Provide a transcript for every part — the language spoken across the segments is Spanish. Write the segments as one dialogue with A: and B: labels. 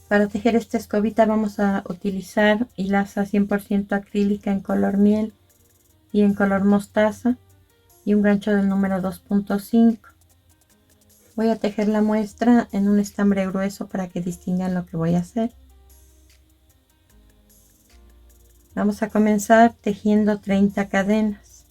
A: Para tejer esta escobita vamos a utilizar hilaza 100% acrílica en color miel y en color mostaza y un gancho del número 2.5. Voy a tejer la muestra en un estambre grueso para que distingan lo que voy a hacer. Vamos a comenzar tejiendo 30 cadenas.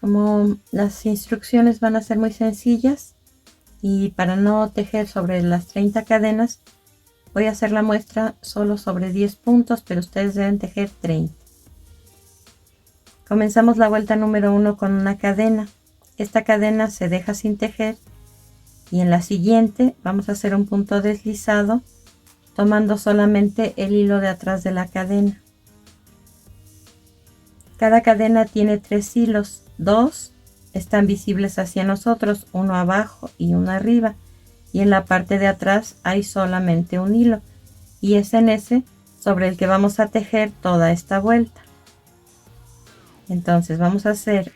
A: Como las instrucciones van a ser muy sencillas y para no tejer sobre las 30 cadenas, voy a hacer la muestra solo sobre 10 puntos, pero ustedes deben tejer 30. Comenzamos la vuelta número 1 con una cadena. Esta cadena se deja sin tejer y en la siguiente vamos a hacer un punto deslizado tomando solamente el hilo de atrás de la cadena. Cada cadena tiene 3 hilos, 2 están visibles hacia nosotros, uno abajo y uno arriba, y en la parte de atrás hay solamente un hilo, y es en ese sobre el que vamos a tejer toda esta vuelta. Entonces vamos a hacer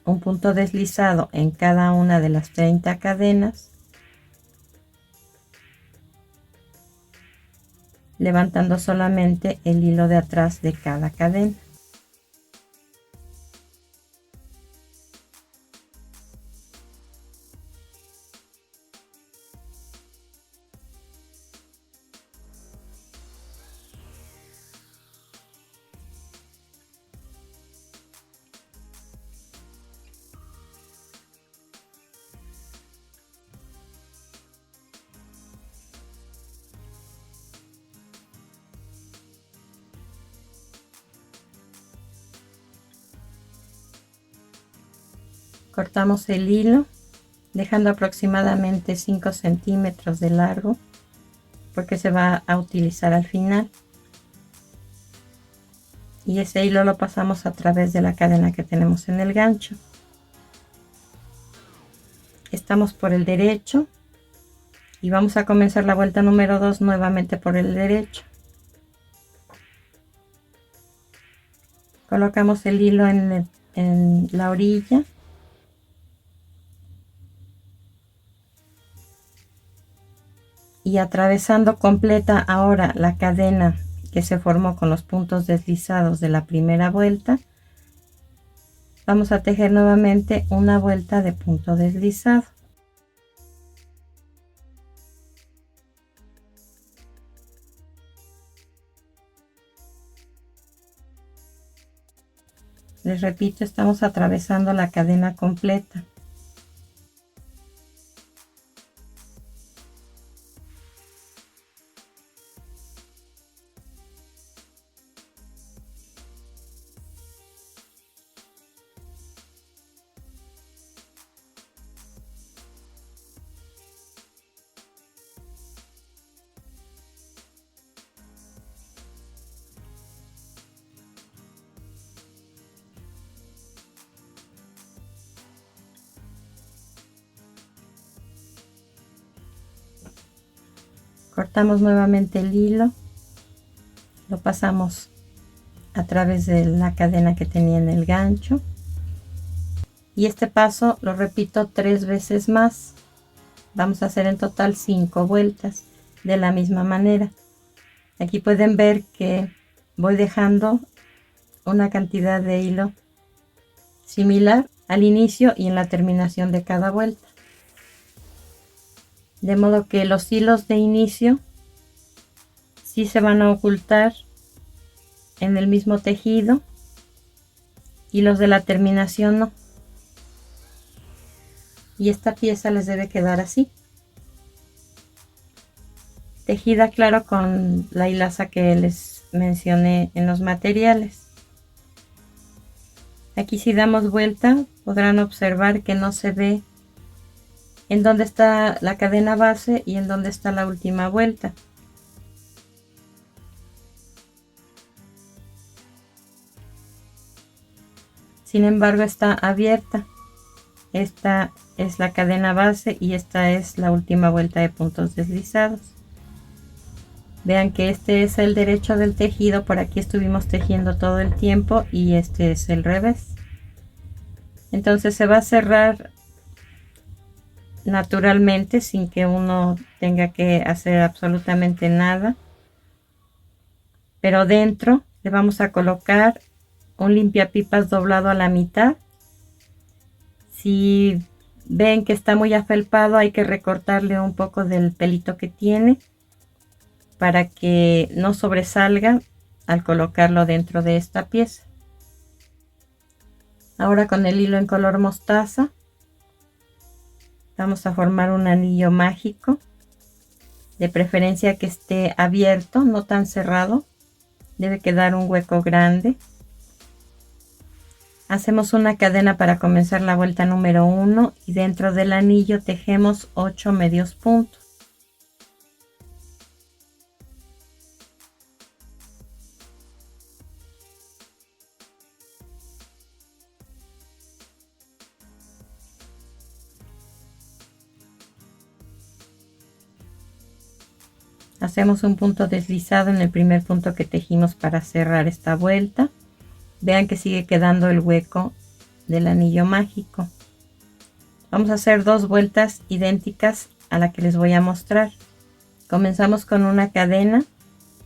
A: un punto deslizado en cada una de las 30 cadenas, levantando solamente el hilo de atrás de cada cadena. Cortamos el hilo dejando aproximadamente 5 centímetros de largo porque se va a utilizar al final, y ese hilo lo pasamos a través de la cadena que tenemos en el gancho. Estamos por el derecho y vamos a comenzar la vuelta número 2 nuevamente por el derecho. Colocamos el hilo en la orilla y atravesando completa ahora la cadena que se formó con los puntos deslizados de la primera vuelta, vamos a tejer nuevamente una vuelta de punto deslizado. Les repito, estamos atravesando la cadena completa. Cortamos nuevamente el hilo, lo pasamos a través de la cadena que tenía en el gancho y este paso lo repito 3 veces más. Vamos a hacer en total 5 vueltas de la misma manera. Aquí pueden ver que voy dejando una cantidad de hilo similar al inicio y en la terminación de cada vuelta, de modo que los hilos de inicio sí se van a ocultar en el mismo tejido y los de la terminación no, y esta pieza les debe quedar así, tejida claro con la hilaza que les mencioné en los materiales. Aquí si damos vuelta podrán observar que no se ve en dónde está la cadena base y en dónde está la última vuelta. Sin embargo, está abierta. Esta es la cadena base y esta es la última vuelta de puntos deslizados. Vean que este es el derecho del tejido, por aquí estuvimos tejiendo todo el tiempo y este es el revés. Entonces se va a cerrar naturalmente sin que uno tenga que hacer absolutamente nada. Pero dentro le vamos a colocar un limpiapipas doblado a la mitad. Si ven que está muy afelpado, hay que recortarle un poco del pelito que tiene para que no sobresalga al colocarlo dentro de esta pieza. Ahora con el hilo en color mostaza vamos a formar un anillo mágico, de preferencia que esté abierto, no tan cerrado, debe quedar un hueco grande. Hacemos una cadena para comenzar la vuelta número 1 y dentro del anillo tejemos 8 medios puntos. Hacemos un punto deslizado en el primer punto que tejimos para cerrar esta vuelta. Vean que sigue quedando el hueco del anillo mágico. Vamos a hacer 2 vueltas idénticas a la que les voy a mostrar. Comenzamos con una cadena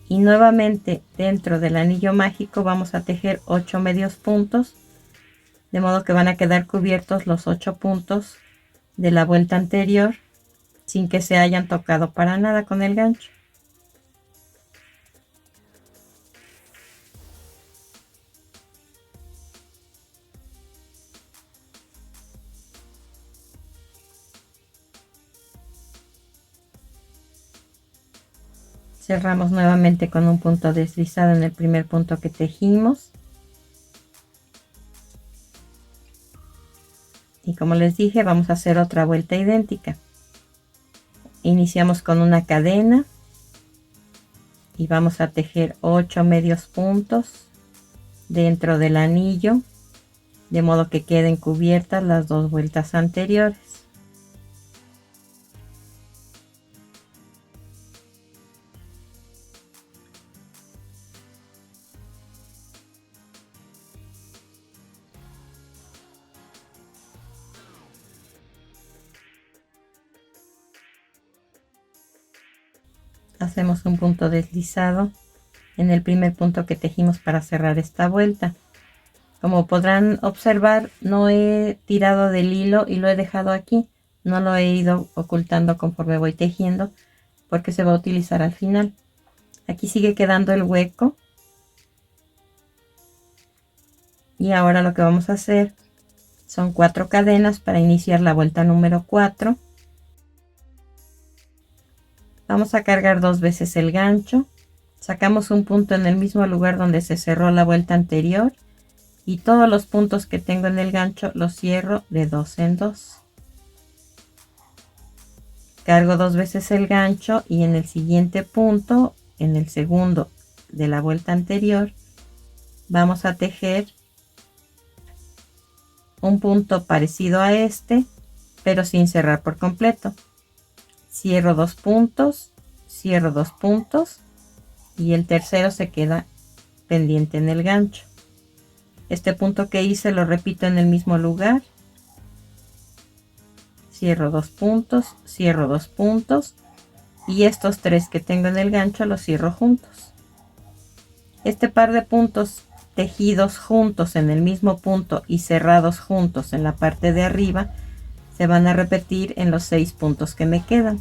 A: y nuevamente dentro del anillo mágico vamos a tejer 8 medios puntos, de modo que van a quedar cubiertos los 8 puntos de la vuelta anterior sin que se hayan tocado para nada con el gancho. Cerramos nuevamente con un punto deslizado en el primer punto que tejimos. Y como les dije, vamos a hacer otra vuelta idéntica. Iniciamos con una cadena y vamos a tejer 8 medios puntos dentro del anillo, de modo que queden cubiertas las 2 vueltas anteriores. Hacemos un punto deslizado en el primer punto que tejimos para cerrar esta vuelta. Como podrán observar, no he tirado del hilo y lo he dejado aquí. No lo he ido ocultando conforme voy tejiendo porque se va a utilizar al final. Aquí sigue quedando el hueco. Y ahora lo que vamos a hacer son 4 cadenas para iniciar la vuelta número 4. Vamos a cargar 2 veces el gancho, sacamos un punto en el mismo lugar donde se cerró la vuelta anterior y todos los puntos que tengo en el gancho los cierro de 2 en 2. Cargo 2 veces el gancho y en el siguiente punto, en el segundo de la vuelta anterior, vamos a tejer un punto parecido a este, pero sin cerrar por completo. Cierro 2 puntos, cierro 2 puntos y el tercero se queda pendiente en el gancho. Este punto que hice lo repito en el mismo lugar. Cierro 2 puntos, cierro 2 puntos y estos 3 que tengo en el gancho los cierro juntos. Este par de puntos tejidos juntos en el mismo punto y cerrados juntos en la parte de arriba se van a repetir en los 6 puntos que me quedan.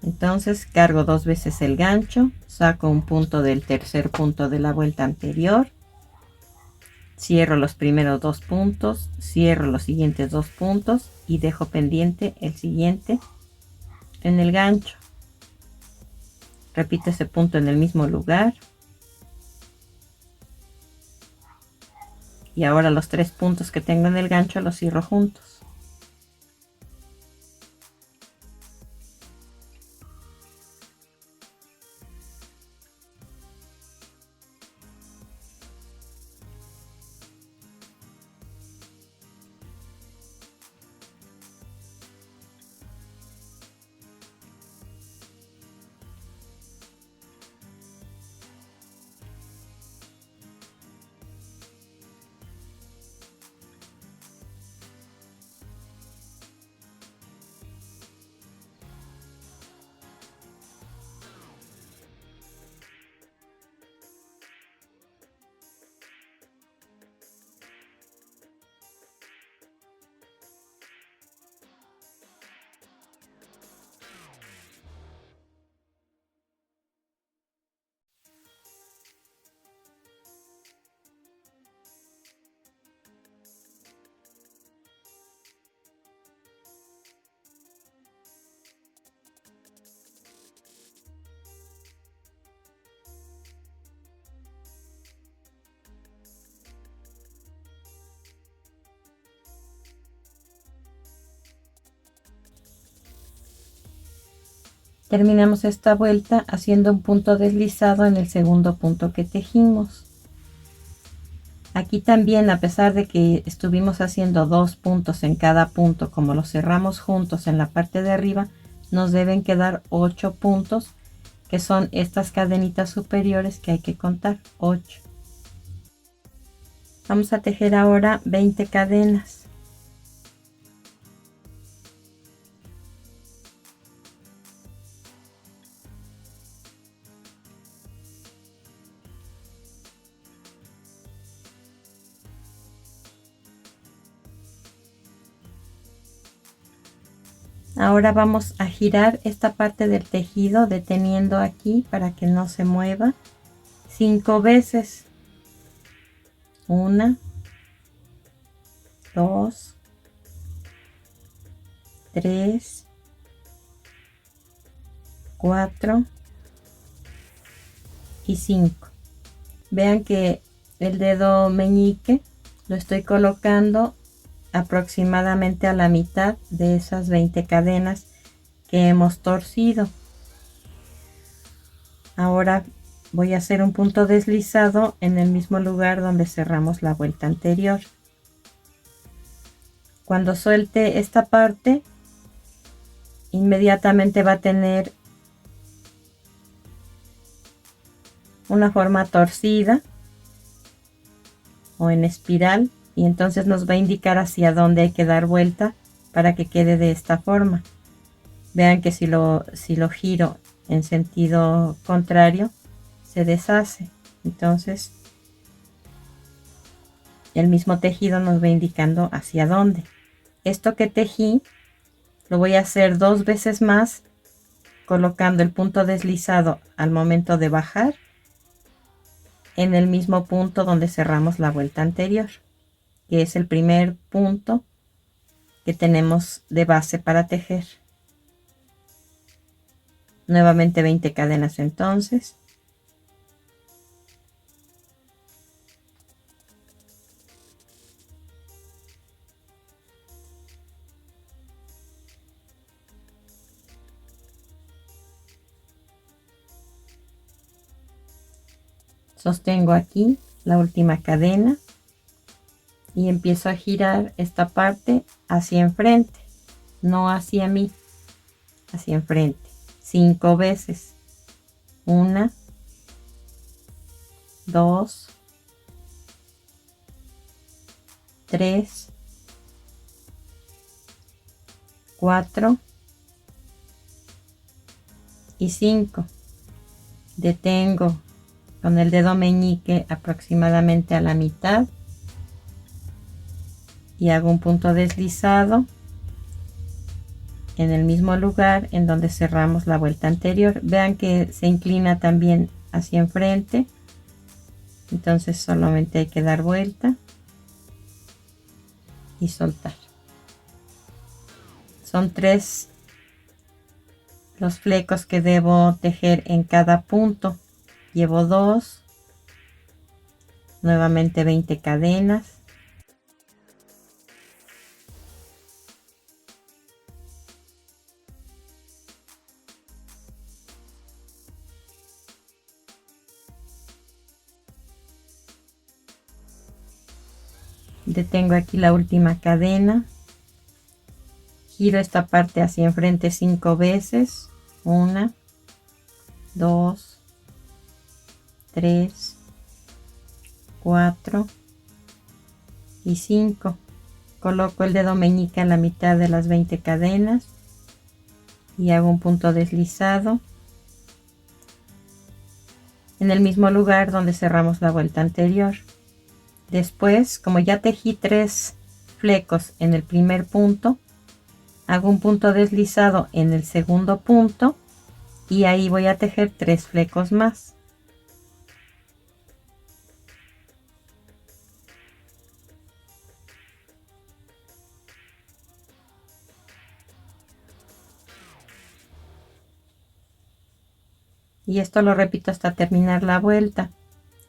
A: Entonces cargo 2 veces el gancho, saco un punto del tercer punto de la vuelta anterior, cierro los primeros 2 puntos, cierro los siguientes 2 puntos y dejo pendiente el siguiente en el gancho. Repito ese punto en el mismo lugar. Y ahora los 3 puntos que tengo en el gancho los cierro juntos. Terminamos esta vuelta haciendo un punto deslizado en el segundo punto que tejimos. Aquí también, a pesar de que estuvimos haciendo 2 puntos en cada punto, como los cerramos juntos en la parte de arriba, nos deben quedar 8 puntos, que son estas cadenitas superiores que hay que contar, 8. Vamos a tejer ahora 20 cadenas. Ahora vamos a girar esta parte del tejido deteniendo aquí para que no se mueva 5 veces. 1, 2, 3, 4 y 5. Vean que el dedo meñique lo estoy colocando aproximadamente a la mitad de esas 20 cadenas que hemos torcido. Ahora voy a hacer un punto deslizado en el mismo lugar donde cerramos la vuelta anterior. Cuando suelte esta parte, inmediatamente va a tener una forma torcida o en espiral, y entonces nos va a indicar hacia dónde hay que dar vuelta para que quede de esta forma. Vean que si lo giro en sentido contrario se deshace, entonces el mismo tejido nos va indicando hacia dónde. Esto que tejí lo voy a hacer 2 veces más, colocando el punto deslizado al momento de bajar en el mismo punto donde cerramos la vuelta anterior, que es el primer punto que tenemos de base para tejer. Nuevamente 20 cadenas entonces. Sostengo aquí la última cadena y empiezo a girar esta parte hacia enfrente, no hacia mí, hacia enfrente, 5 veces. 1, 2, 3, 4 y 5. Detengo con el dedo meñique aproximadamente a la mitad y hago un punto deslizado en el mismo lugar en donde cerramos la vuelta anterior. Vean que se inclina también hacia enfrente, entonces solamente hay que dar vuelta y soltar. Son 3 los flecos que debo tejer en cada punto. Llevo 2, nuevamente 20 cadenas. Detengo aquí la última cadena, giro esta parte hacia enfrente 5 veces, 1, 2, 3, 4 y 5. Coloco el dedo meñique a la mitad de las 20 cadenas y hago un punto deslizado en el mismo lugar donde cerramos la vuelta anterior. Después, como ya tejí 3 flecos en el primer punto, hago un punto deslizado en el segundo punto y ahí voy a tejer 3 flecos más. Y esto lo repito hasta terminar la vuelta.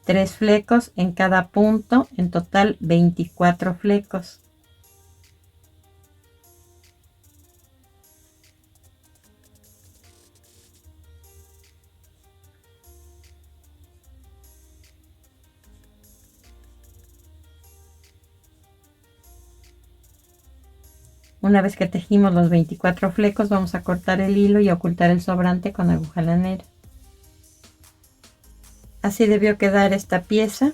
A: 3 flecos en cada punto, en total 24 flecos. Una vez que tejimos los 24 flecos, vamos a cortar el hilo y ocultar el sobrante con aguja lanera. Así debió quedar esta pieza.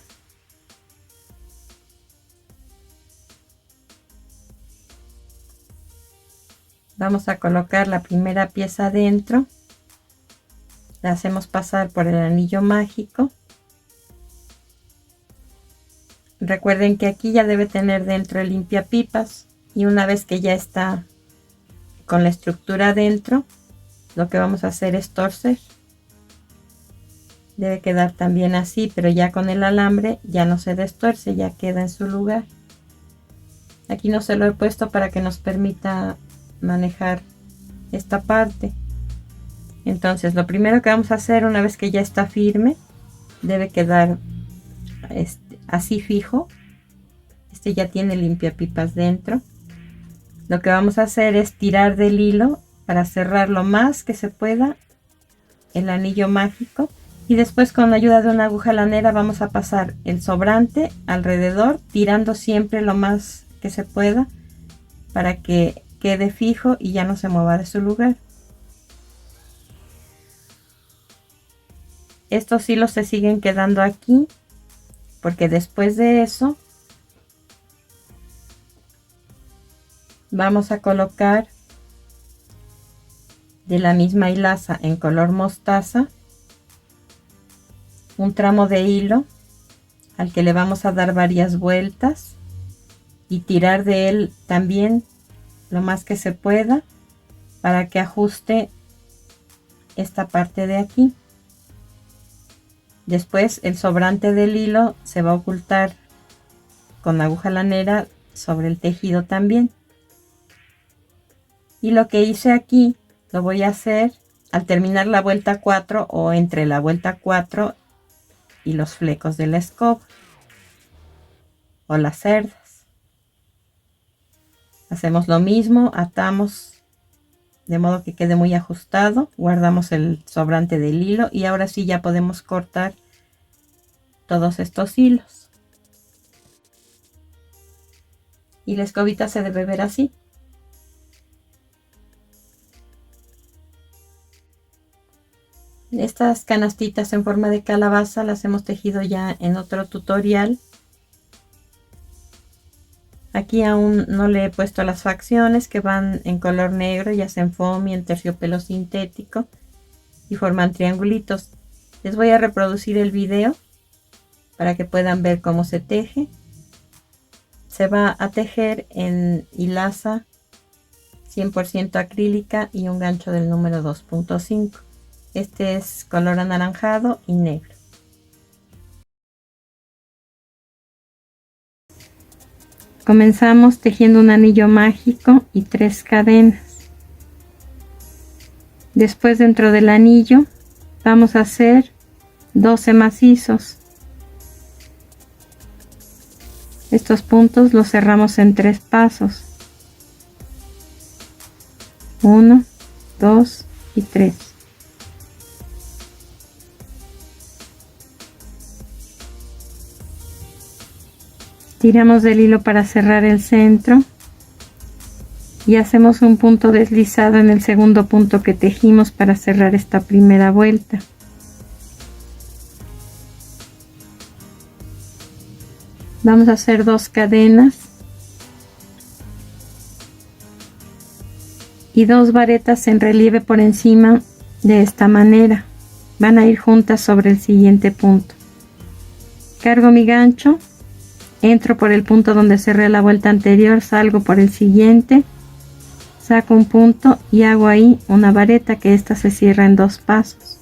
A: Vamos a colocar la primera pieza adentro. La hacemos pasar por el anillo mágico. Recuerden que aquí ya debe tener dentro el limpiapipas, y una vez que ya está con la estructura dentro, lo que vamos a hacer es torcer. Debe quedar también así, pero ya con el alambre ya no se destuerce, ya queda en su lugar. Aquí no se lo he puesto para que nos permita manejar esta parte. Entonces lo primero que vamos a hacer, una vez que ya está firme, debe quedar así fijo. Ya tiene limpiapipas dentro. Lo que vamos a hacer es tirar del hilo para cerrar lo más que se pueda el anillo mágico, y después con la ayuda de una aguja lanera vamos a pasar el sobrante alrededor, tirando siempre lo más que se pueda para que quede fijo y ya no se mueva de su lugar. Estos hilos se siguen quedando aquí porque después de eso vamos a colocar de la misma hilaza en color mostaza un tramo de hilo al que le vamos a dar varias vueltas y tirar de él también lo más que se pueda para que ajuste esta parte de aquí. Después el sobrante del hilo se va a ocultar con la aguja lanera sobre el tejido también. Y lo que hice aquí lo voy a hacer al terminar la vuelta 4 o entre la vuelta 4 y los flecos de la escoba o las cerdas. Hacemos lo mismo, atamos de modo que quede muy ajustado, guardamos el sobrante del hilo y ahora sí ya podemos cortar todos estos hilos. Y la escobita se debe ver así. Estas canastitas en forma de calabaza las hemos tejido ya en otro tutorial. Aquí aún no le he puesto las facciones, que van en color negro y hacen foamy en terciopelo sintético y forman triangulitos. Les voy a reproducir el video para que puedan ver cómo se teje. Se va a tejer en hilaza 100% acrílica y un gancho del número 2.5. Este es color anaranjado y negro. Comenzamos tejiendo un anillo mágico y 3 cadenas. Después, dentro del anillo vamos a hacer 12 macizos. Estos puntos los cerramos en 3 pasos. 1, 2 y 3. Tiramos del hilo para cerrar el centro y hacemos un punto deslizado en el segundo punto que tejimos para cerrar esta primera vuelta. Vamos a hacer 2 cadenas y 2 varetas en relieve por encima de esta manera. Van a ir juntas sobre el siguiente punto. Cargo mi gancho. Entro por el punto donde cerré la vuelta anterior, salgo por el siguiente, saco un punto y hago ahí una vareta, que esta se cierra en 2 pasos.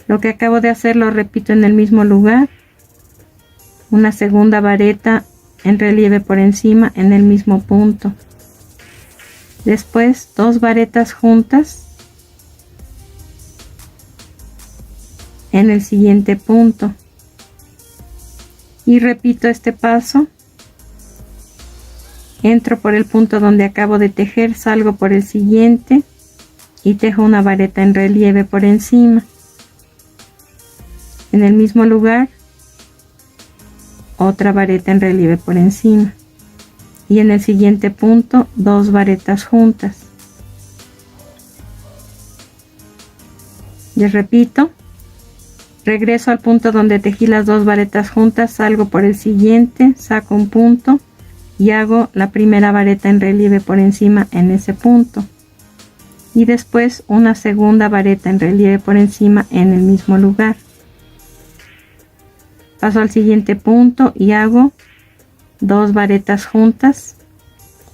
A: Lo que acabo de hacer lo repito en el mismo lugar. Una segunda vareta en relieve por encima en el mismo punto. Después 2 varetas juntas en el siguiente punto. Y repito este paso. Entro por el punto donde acabo de tejer, salgo por el siguiente y tejo una vareta en relieve por encima. En el mismo lugar, otra vareta en relieve por encima. y en el siguiente punto 2 varetas juntas. Les repito, regreso al punto donde tejí las 2 varetas juntas, salgo por el siguiente, saco un punto y hago la primera vareta en relieve por encima en ese punto, y después una segunda vareta en relieve por encima en el mismo lugar. Paso al siguiente punto y hago 2 varetas juntas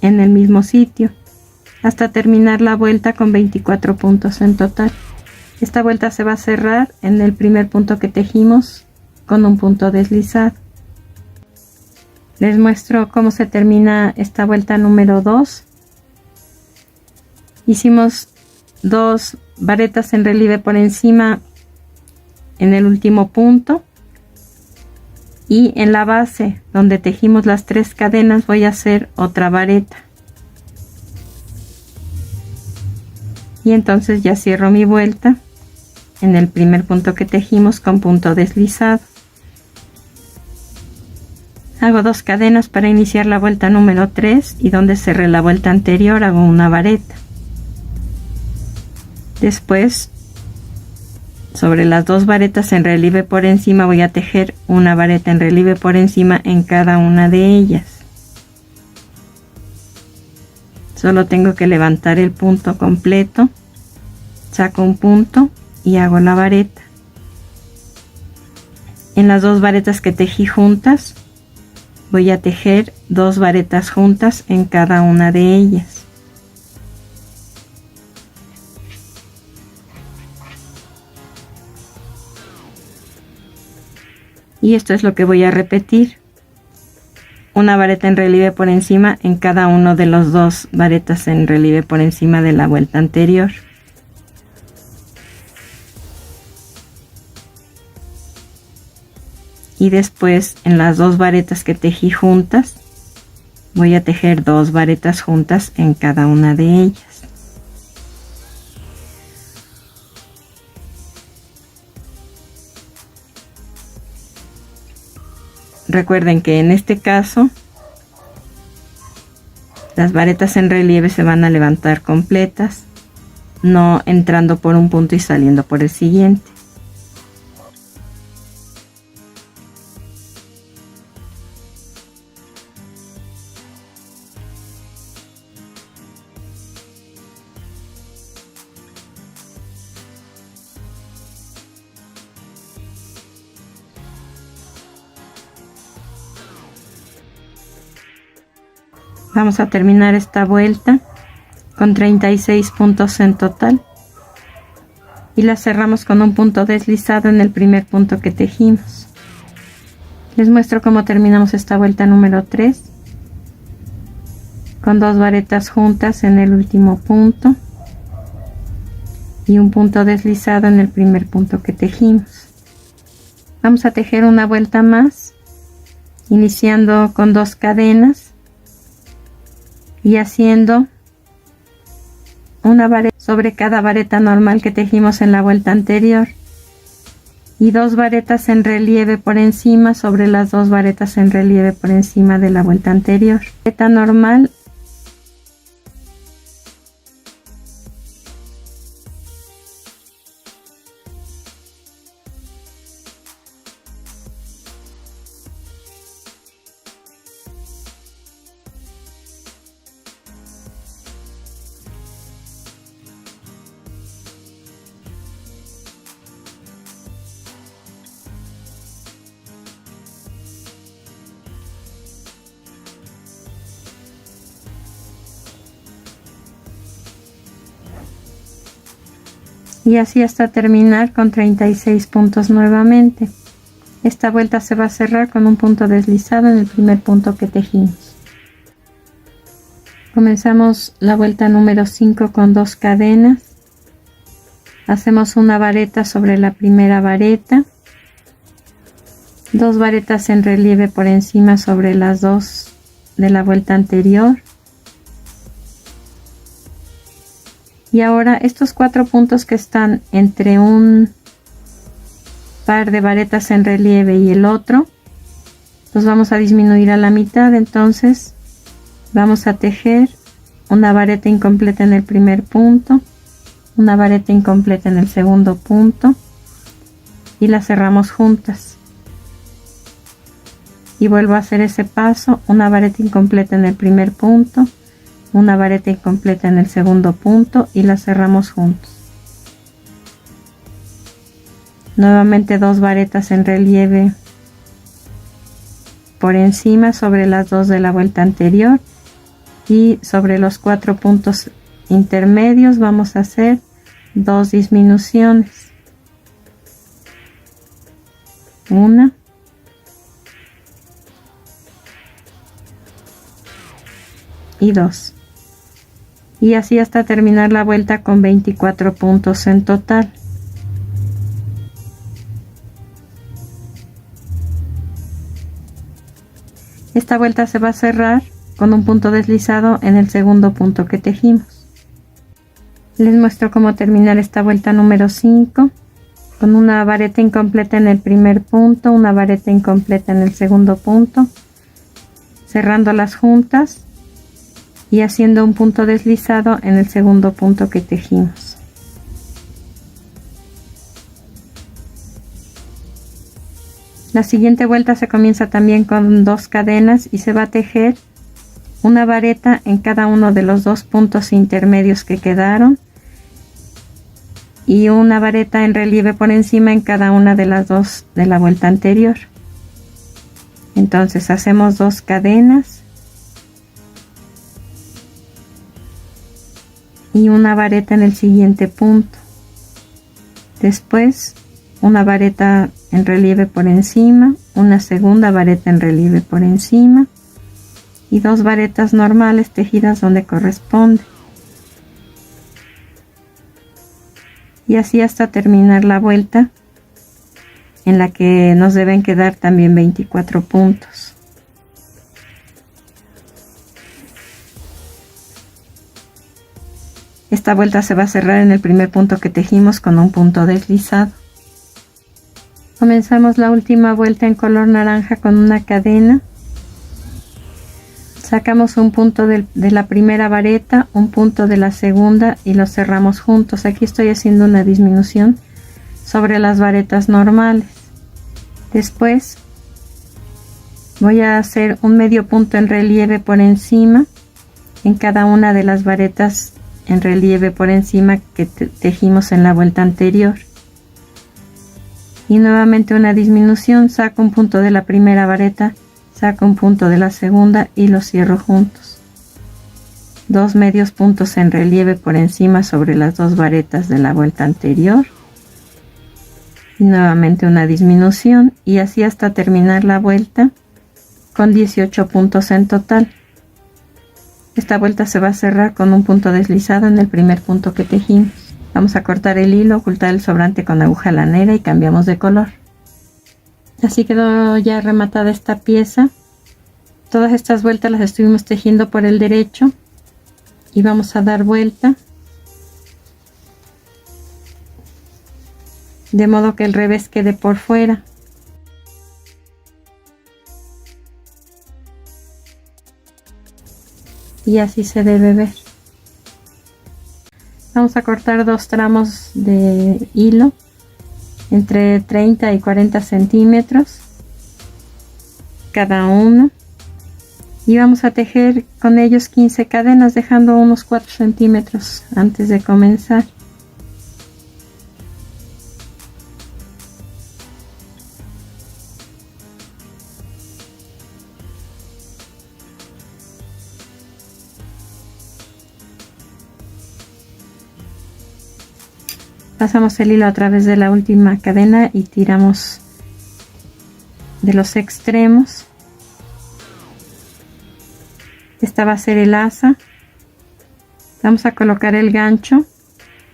A: en el mismo sitio hasta terminar la vuelta con 24 puntos en total. Esta vuelta se va a cerrar en el primer punto que tejimos con un punto deslizado. Les muestro cómo se termina esta vuelta número 2. Hicimos 2 varetas en relieve por encima en el último punto, y en la base donde tejimos las 3 cadenas voy a hacer otra vareta, y entonces ya cierro mi vuelta en el primer punto que tejimos con punto deslizado. Hago 2 cadenas para iniciar la vuelta número 3, y donde cerré la vuelta anterior hago una vareta. Después, sobre las 2 varetas en relieve por encima voy a tejer una vareta en relieve por encima en cada una de ellas. Solo tengo que levantar el punto completo, saco un punto y hago la vareta. En las 2 varetas que tejí juntas voy a tejer 2 varetas juntas en cada una de ellas. Y esto es lo que voy a repetir: una vareta en relieve por encima en cada uno de los 2 varetas en relieve por encima de la vuelta anterior. Y después en las 2 varetas que tejí juntas voy a tejer 2 varetas juntas en cada una de ellas. Recuerden que en este caso las varetas en relieve se van a levantar completas, no entrando por un punto y saliendo por el siguiente. Vamos a terminar esta vuelta con 36 puntos en total, y la cerramos con un punto deslizado en el primer punto que tejimos. Les muestro cómo terminamos esta vuelta número 3 con 2 varetas juntas en el último punto y un punto deslizado en el primer punto que tejimos. Vamos a tejer una vuelta más, iniciando con 2 cadenas y haciendo una vareta sobre cada vareta normal que tejimos en la vuelta anterior, y 2 varetas en relieve por encima sobre las 2 varetas en relieve por encima de la vuelta anterior. Vareta normal, y así hasta terminar con 36 puntos nuevamente. Esta vuelta se va a cerrar con un punto deslizado en el primer punto que tejimos. Comenzamos la vuelta número 5 con 2 cadenas. Hacemos una vareta sobre la primera vareta, 2 varetas en relieve por encima sobre las 2 de la vuelta anterior. Y ahora estos 4 puntos que están entre un par de varetas en relieve y el otro, los vamos a disminuir a la mitad. Entonces Vamos a tejer una vareta incompleta en el primer punto, una vareta incompleta en el segundo punto y las cerramos juntas. Y vuelvo a hacer ese paso, una vareta incompleta en el primer punto, una vareta incompleta en el segundo punto y las cerramos juntos. Nuevamente 2 varetas en relieve por encima sobre las 2 de la vuelta anterior, y sobre los 4 puntos intermedios vamos a hacer 2 disminuciones, una y 2, y así hasta terminar la vuelta con 24 puntos en total. Esta vuelta se va a cerrar con un punto deslizado en el segundo punto que tejimos. Les muestro cómo terminar esta vuelta número 5, con una vareta incompleta en el primer punto, una vareta incompleta en el segundo punto, cerrándolas juntas y haciendo un punto deslizado en el segundo punto que tejimos. La siguiente vuelta se comienza también con 2 cadenas y se va a tejer una vareta en cada uno de los 2 puntos intermedios que quedaron y una vareta en relieve por encima en cada una de las 2 de la vuelta anterior. Entonces hacemos 2 cadenas y una vareta en el siguiente punto. Después una vareta en relieve por encima, una segunda vareta en relieve por encima y 2 varetas normales tejidas donde corresponde. Y así hasta terminar la vuelta, en la que nos deben quedar también 24 puntos. Esta vuelta se va a cerrar en el primer punto que tejimos con un punto deslizado. Comenzamos la última vuelta en color naranja con una cadena. Sacamos un punto de la primera vareta, un punto de la segunda y los cerramos juntos. Aquí estoy haciendo una disminución sobre las varetas normales. Después voy a hacer un medio punto en relieve por encima en cada una de las varetas en relieve por encima que tejimos en la vuelta anterior. Y nuevamente una disminución, saco un punto de la primera vareta, saco un punto de la segunda y los cierro juntos. 2 medios puntos en relieve por encima sobre las 2 varetas de la vuelta anterior y nuevamente una disminución, y así hasta terminar la vuelta con 18 puntos en total. Esta vuelta se va a cerrar con un punto deslizado en el primer punto que tejimos. Vamos a cortar el hilo, ocultar el sobrante con aguja lanera y cambiamos de color. Así quedó ya rematada esta pieza. Todas estas vueltas las estuvimos tejiendo por el derecho y vamos a dar vuelta de modo que el revés quede por fuera. Y así se debe ver. Vamos a cortar 2 tramos de hilo entre 30 y 40 centímetros cada uno y vamos a tejer con ellos 15 cadenas, dejando unos 4 centímetros antes de comenzar. Pasamos el hilo a través de la última cadena y tiramos de los extremos. Esta va a ser el asa. Vamos a colocar el gancho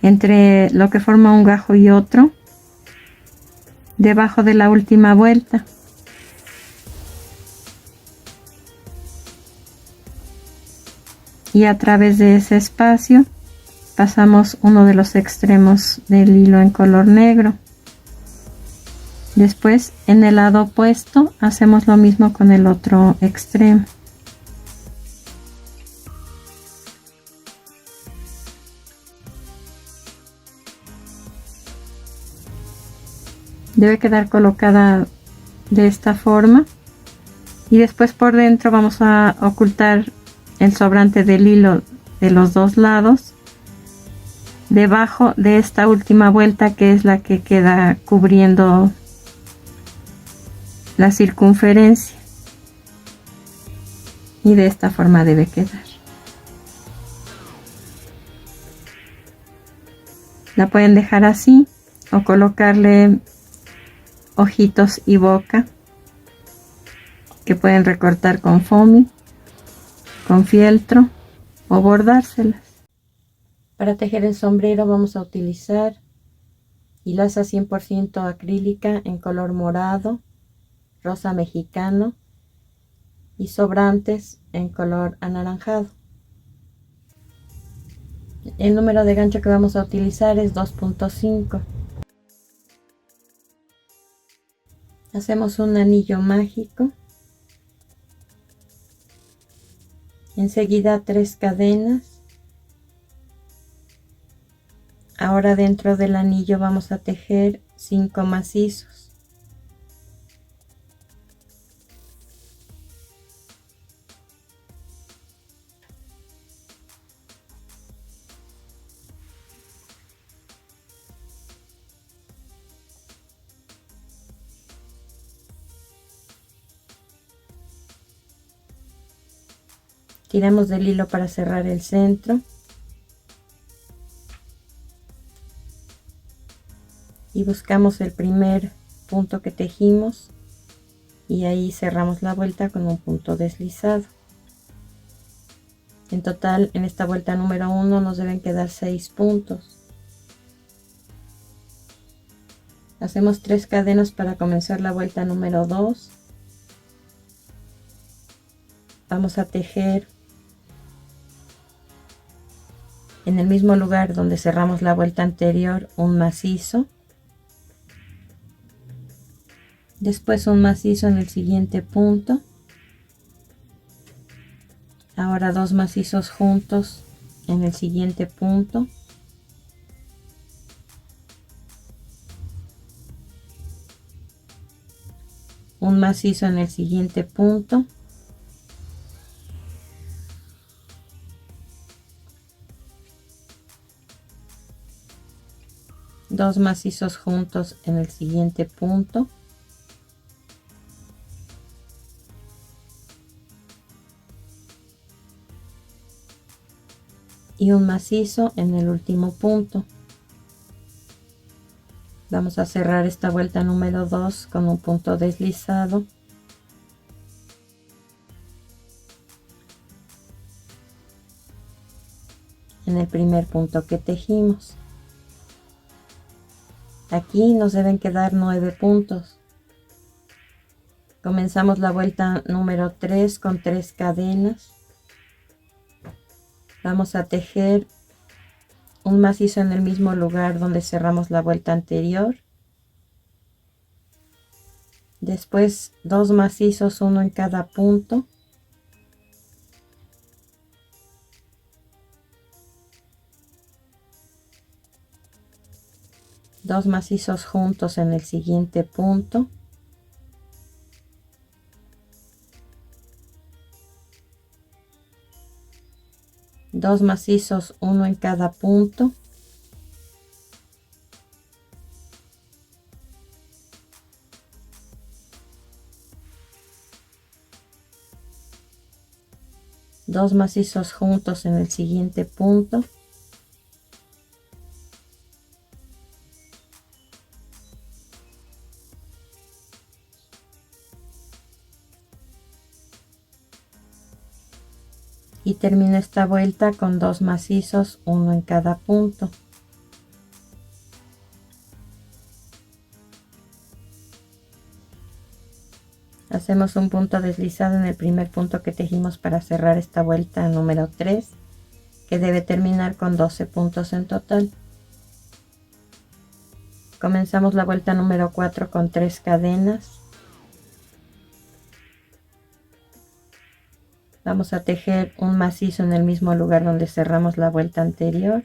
A: entre lo que forma un gajo y otro, debajo de la última vuelta. Y a través de ese espacio pasamos uno de los extremos del hilo en color negro. Después, en el lado opuesto, hacemos lo mismo con el otro extremo. Debe quedar colocada de esta forma. Y después por dentro vamos a ocultar el sobrante del hilo de los dos lados, debajo de esta última vuelta, que es la que queda cubriendo la circunferencia. Y de esta forma debe quedar. La pueden dejar así o colocarle ojitos y boca, que pueden recortar con foamy, con fieltro o bordárselas. Para tejer el sombrero vamos a utilizar hilaza 100% acrílica en color morado, rosa mexicano y sobrantes en color anaranjado. El número de gancho que vamos a utilizar es 2.5. Hacemos un anillo mágico. Enseguida 3 cadenas. Ahora dentro del anillo vamos a tejer 5 macizos. Tiramos del hilo para cerrar el centro. Y buscamos el primer punto que tejimos. Y ahí cerramos la vuelta con un punto deslizado. En total, en esta vuelta número 1 nos deben quedar 6 puntos. Hacemos 3 cadenas para comenzar la vuelta número 2. Vamos a tejer en el mismo lugar donde cerramos la vuelta anterior un macizo, después un macizo en el siguiente punto, ahora 2 macizos juntos en el siguiente punto, un macizo en el siguiente punto, dos macizos juntos en el siguiente punto, y un macizo en el último punto. Vamos a cerrar esta vuelta número 2 con un punto deslizado. En el primer punto que tejimos. Aquí nos deben quedar 9 puntos. Comenzamos la vuelta número 3 con 3 cadenas. Vamos a tejer un macizo en el mismo lugar donde cerramos la vuelta anterior. Después 2 macizos, uno en cada punto. Dos macizos juntos en el siguiente punto. Dos macizos, uno en cada punto. Dos macizos juntos en el siguiente punto. Y termino esta vuelta con 2 macizos, uno en cada punto. Hacemos un punto deslizado en el primer punto que tejimos para cerrar esta vuelta número 3, que debe terminar con 12 puntos en total. Comenzamos la vuelta número 4 con 3 cadenas. Vamos a tejer un macizo en el mismo lugar donde cerramos la vuelta anterior.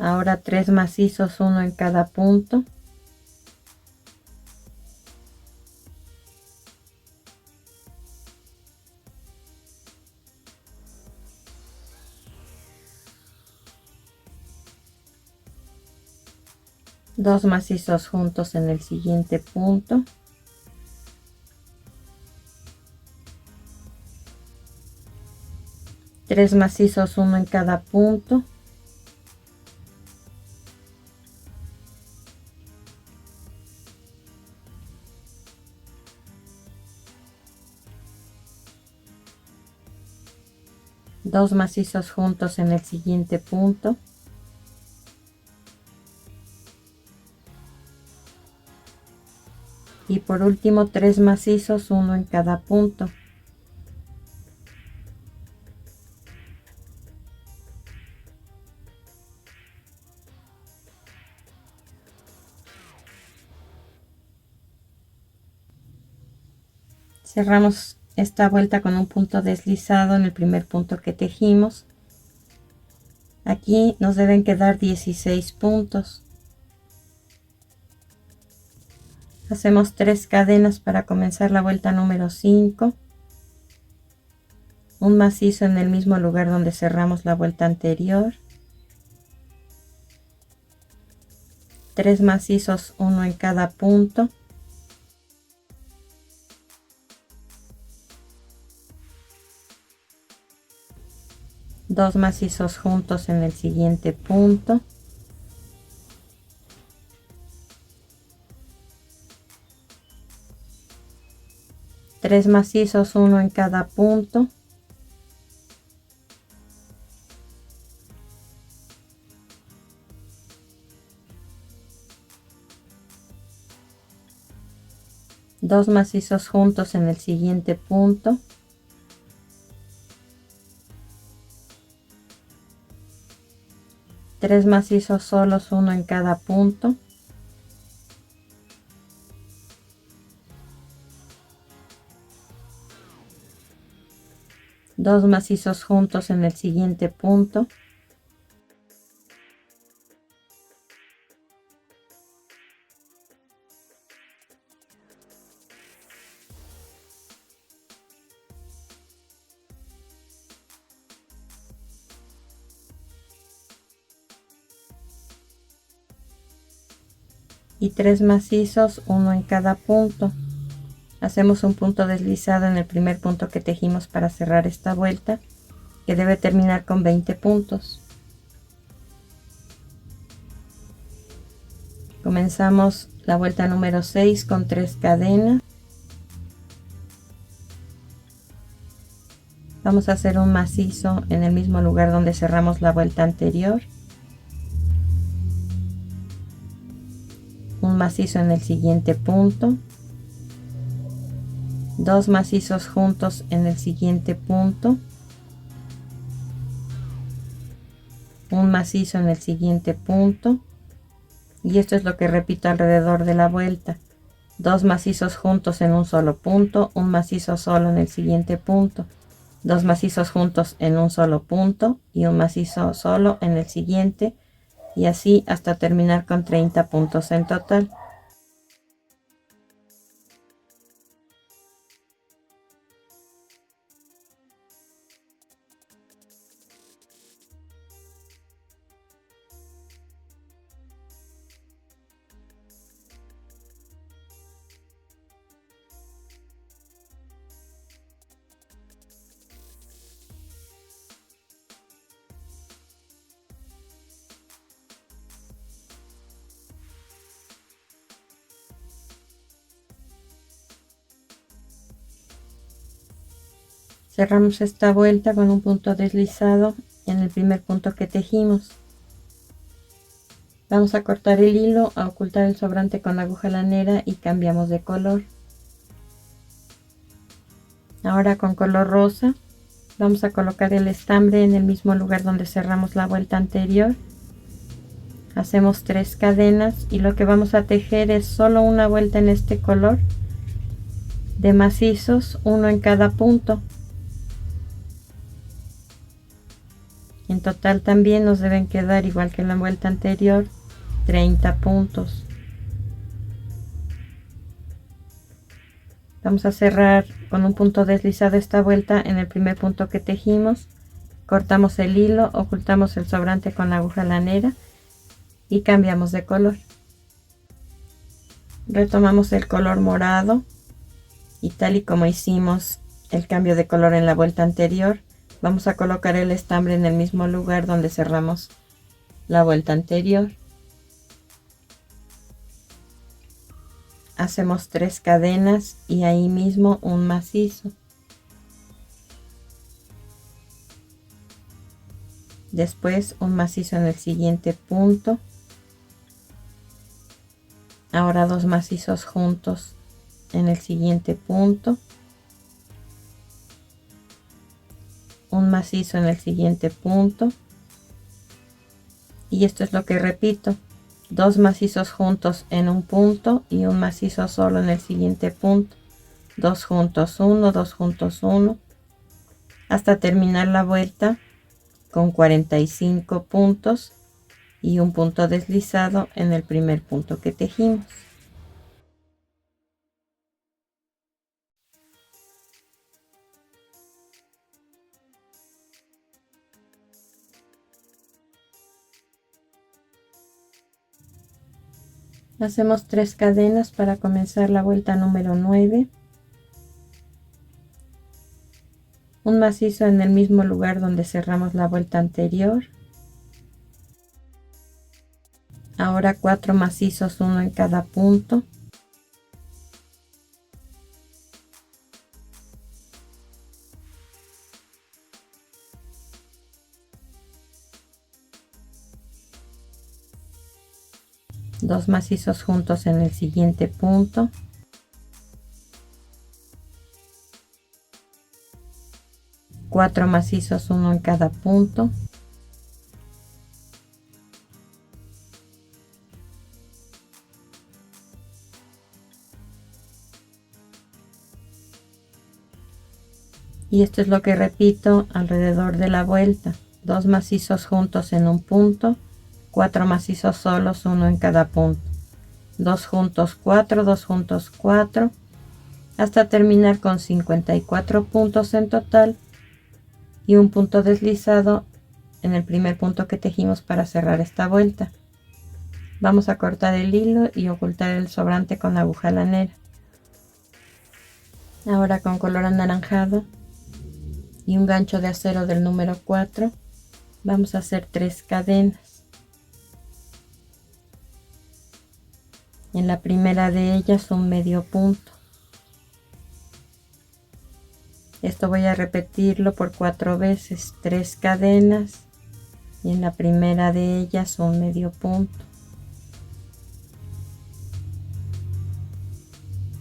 A: Ahora 3 macizos, uno en cada punto. Dos macizos juntos en el siguiente punto. Tres macizos, uno en cada punto. Dos macizos juntos en el siguiente punto. Y por último 3 macizos, uno en cada punto. Cerramos esta vuelta con un punto deslizado en el primer punto que tejimos. Aquí nos deben quedar 16 puntos. Hacemos 3 cadenas para comenzar la vuelta número 5. Un macizo en el mismo lugar donde cerramos la vuelta anterior. 3 macizos, uno en cada punto. Dos macizos juntos en el siguiente punto. Tres macizos, uno en cada punto. Dos macizos juntos en el siguiente punto. Tres macizos solos, uno en cada punto. Dos macizos juntos en el siguiente punto. Y 3 macizos, uno en cada punto. Hacemos un punto deslizado en el primer punto que tejimos para cerrar esta vuelta, que debe terminar con 20 puntos. Comenzamos la vuelta número 6 con 3 cadenas. Vamos a hacer un macizo en el mismo lugar donde cerramos la vuelta anterior. Un macizo en el siguiente punto. Dos macizos juntos en el siguiente punto. Un macizo en el siguiente punto. Y esto es lo que repito alrededor de la vuelta. Dos macizos juntos en un solo punto. Un macizo solo en el siguiente punto. Dos macizos juntos en un solo punto. Y un macizo solo en el siguiente. Y así hasta terminar con 30 puntos en total. Cerramos esta vuelta con un punto deslizado en el primer punto que tejimos. Vamos a cortar el hilo, a ocultar el sobrante con la aguja lanera y cambiamos de color. Ahora con color rosa vamos a colocar el estambre en el mismo lugar donde cerramos la vuelta anterior. Hacemos 3 cadenas y lo que vamos a tejer es solo una vuelta en este color de macizos, uno en cada punto. En total también nos deben quedar, igual que en la vuelta anterior, 30 puntos. Vamos a cerrar con un punto deslizado esta vuelta en el primer punto que tejimos. Cortamos el hilo, ocultamos el sobrante con la aguja lanera y cambiamos de color. Retomamos el color morado y tal y como hicimos el cambio de color en la vuelta anterior, vamos a colocar el estambre en el mismo lugar donde cerramos la vuelta anterior. Hacemos 3 cadenas y ahí mismo un macizo. Después un macizo en el siguiente punto. Ahora 2 macizos juntos en el siguiente punto. Un macizo en el siguiente punto. Y esto es lo que repito. 2 macizos juntos en un punto y un macizo solo en el siguiente punto. 2 juntos 1, 2 juntos 1. Hasta terminar la vuelta con 45 puntos y un punto deslizado en el primer punto que tejimos. Hacemos 3 cadenas para comenzar la vuelta número 9. Un macizo en el mismo lugar donde cerramos la vuelta anterior. Ahora 4 macizos, uno en cada punto. Dos macizos juntos en el siguiente punto. Cuatro macizos, uno en cada punto. Y esto es lo que repito alrededor de la vuelta. 2 macizos juntos en un punto, 4 macizos solos, uno en cada punto, 2 juntos 4, 2 juntos 4, hasta terminar con 54 puntos en total y un punto deslizado en el primer punto que tejimos para cerrar esta vuelta. Vamos a cortar el hilo y ocultar el sobrante con la aguja lanera. Ahora con color anaranjado y un gancho de acero del número 4 vamos a hacer 3 cadenas. En la primera de ellas un medio punto. Esto voy a repetirlo por 4 veces, 3 cadenas y en la primera de ellas un medio punto.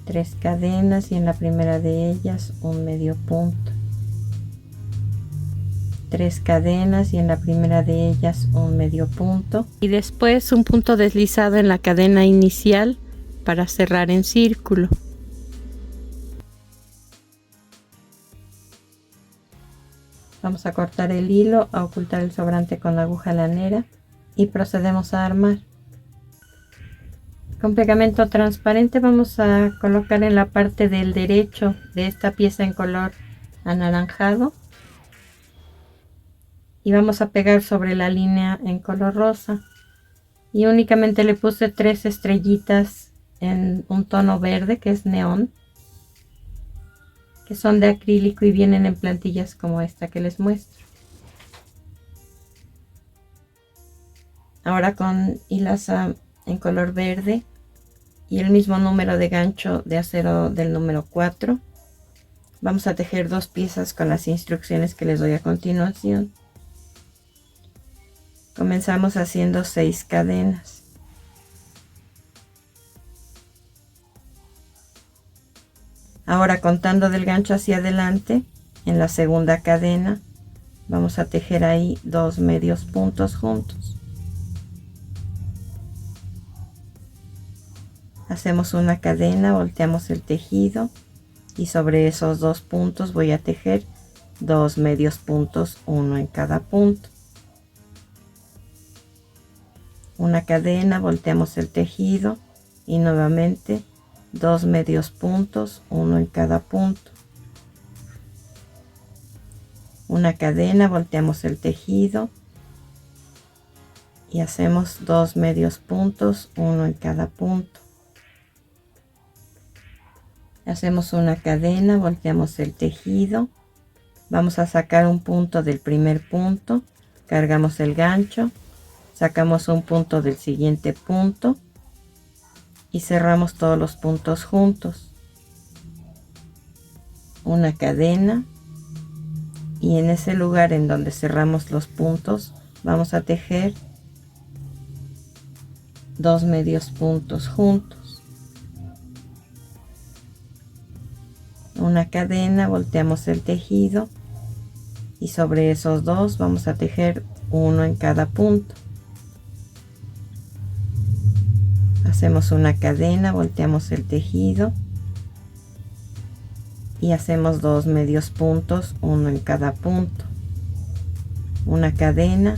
A: 3 cadenas y en la primera de ellas un medio punto. 3 cadenas y en la primera de ellas un medio punto y después un punto deslizado en la cadena inicial para cerrar en círculo. Vamos a cortar el hilo, a ocultar el sobrante con la aguja lanera y procedemos a armar. Con pegamento transparente vamos a colocar en la parte del derecho de esta pieza en color anaranjado y vamos a pegar sobre la línea en color rosa y únicamente le puse 3 estrellitas en un tono verde que es neón, que son de acrílico y vienen en plantillas como esta que les muestro. Ahora con hilaza en color verde y el mismo número de gancho de acero del número 4 vamos a tejer 2 piezas con las instrucciones que les doy a continuación. Comenzamos haciendo 6 cadenas. Ahora contando del gancho hacia adelante, en la segunda cadena vamos a tejer ahí 2 medios puntos juntos. Hacemos una cadena, volteamos el tejido y sobre esos 2 puntos voy a tejer 2 medios puntos, uno en cada punto. una cadena, volteamos el tejido y nuevamente 2 medios puntos, uno en cada punto. Una cadena, volteamos el tejido y hacemos 2 medios puntos, uno en cada punto. Hacemos una cadena, volteamos el tejido, vamos a sacar un punto del primer punto, cargamos el gancho, sacamos un punto del siguiente punto y cerramos todos los puntos juntos. Una cadena, y en ese lugar en donde cerramos los puntos vamos a tejer 2 medios puntos juntos. Una cadena, volteamos el tejido y sobre esos dos vamos a tejer uno en cada punto. Hacemos una cadena, volteamos el tejido y hacemos 2 medios puntos, uno en cada punto. Una cadena,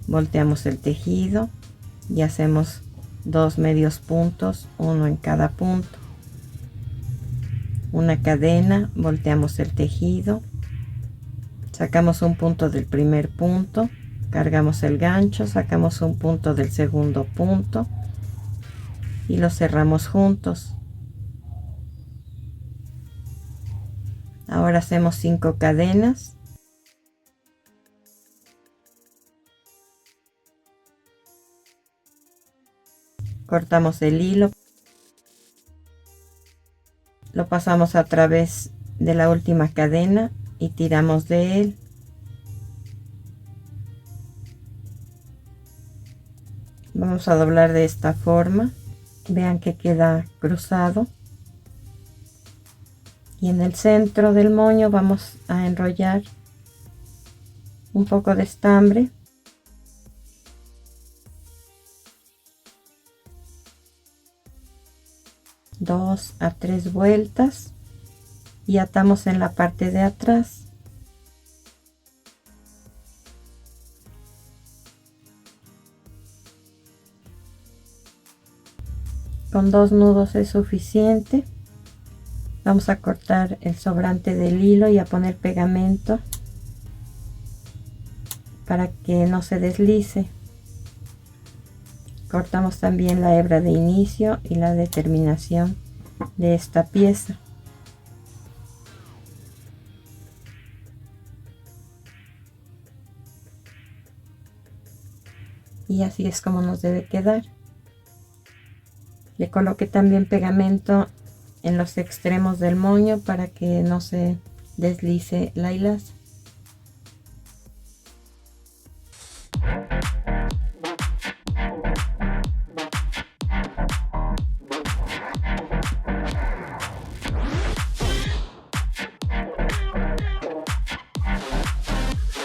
A: volteamos el tejido y hacemos 2 medios puntos, uno en cada punto. Una cadena, volteamos el tejido, sacamos un punto del primer punto, cargamos el gancho, sacamos un punto del segundo punto y lo cerramos juntos. Ahora hacemos 5 cadenas. Cortamos el hilo, lo pasamos a través de la última cadena y tiramos de él. Vamos a doblar de esta forma, vean que queda cruzado, y en el centro del moño vamos a enrollar un poco de estambre. Dos a 3 vueltas y atamos en la parte de atrás. Con 2 nudos es suficiente. Vamos a cortar el sobrante del hilo y a poner pegamento para que no se deslice. Cortamos también la hebra de inicio y la de terminación de esta pieza. Y así es como nos debe quedar. Le coloqué también pegamento en los extremos del moño para que no se deslice la hilaza.